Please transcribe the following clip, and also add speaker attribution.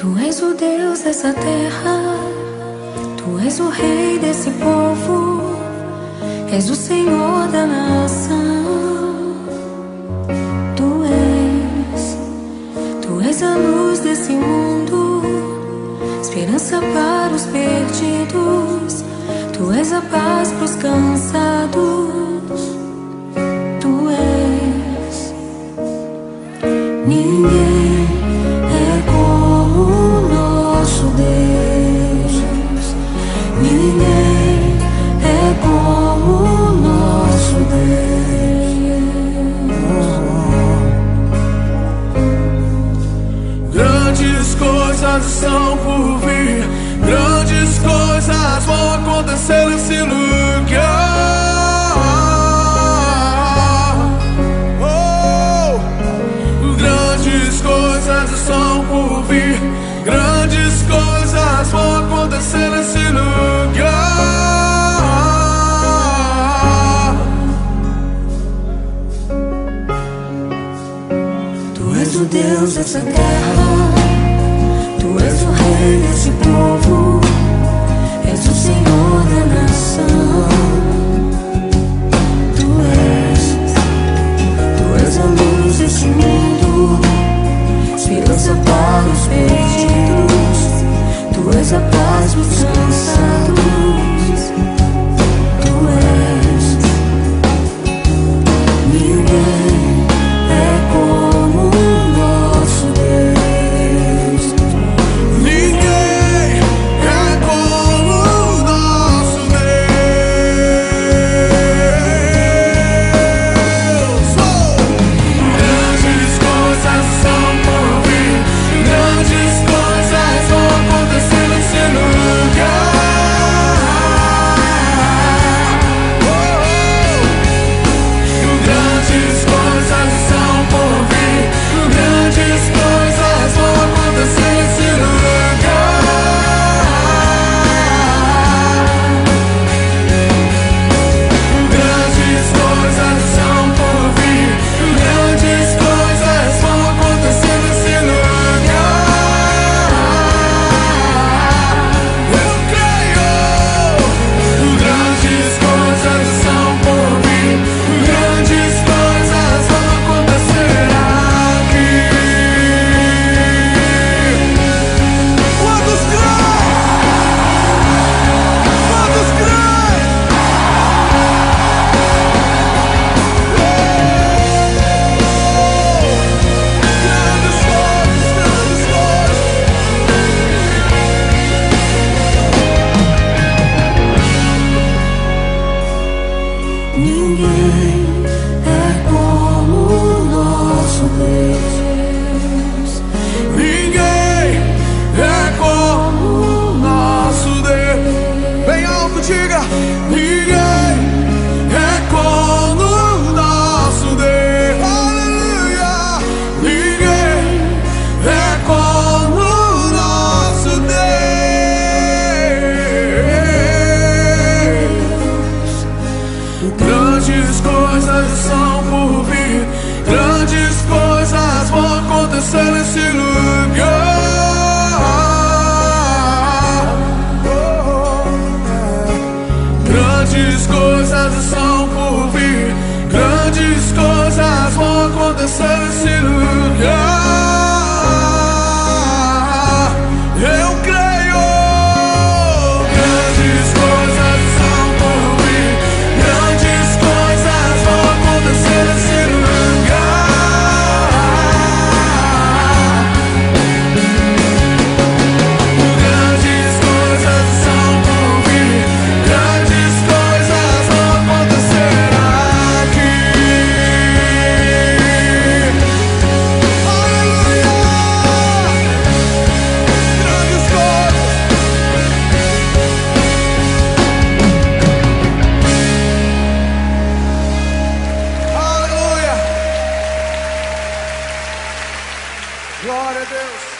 Speaker 1: Tu és o Deus dessa terra, Tu és o Rei desse povo, és o Senhor da nação. Tu és a luz desse mundo, esperança para os perdidos. Tu és a paz para os cansados. Tu és. Ninguém é como o nosso Deus. Ninguém é como o nosso Deus.
Speaker 2: Grandes coisas estão por vir, grandes coisas vão acontecer nesse lugar. Grandes coisas estão por vir, grandes coisas vão acontecer nesse lugar.
Speaker 1: Tu és o Deus dessa terra, Tu és o Rei desse povo, és o Senhor da nação. Tu és a luz desse mundo, esperança para os perdidos. Tu és a paz para os cansados. Tu és. Ninguém é como o nosso Deus.
Speaker 2: Ninguém é como o nosso Deus. Grandes coisas estão por vir, grandes coisas vão acontecer nesse lugar. Grandes coisas estão por vir, grandes coisas vão acontecer nesse lugar. Grandes coisas estão por vir, grandes coisas vão acontecer nesse lugar. Eu creio. Grandes coisas estão por vir, grandes coisas vão acontecer aqui. Quantos creem? Quantos creem? Grandes coisas, grandes coisas.
Speaker 1: Ninguém é como o nosso Deus.
Speaker 2: Ninguém é como o nosso Deus. Bem alto, diga: ninguém é como o nosso Deus. Aleluia! Ninguém é como o nosso Deus. Grandes coisas estão por vir, grandes coisas vão acontecer nesse lugar. Grandes coisas estão por vir, grandes coisas vão acontecer nesse lugar. Eu creio. Grandes coisas estão por vir, grandes coisas vão acontecer nesse lugar. Grandes coisas estão por vir, grandes coisas vão acontecer aqui. Aleluia! Grandes coisas. Aleluia! Glória a Deus.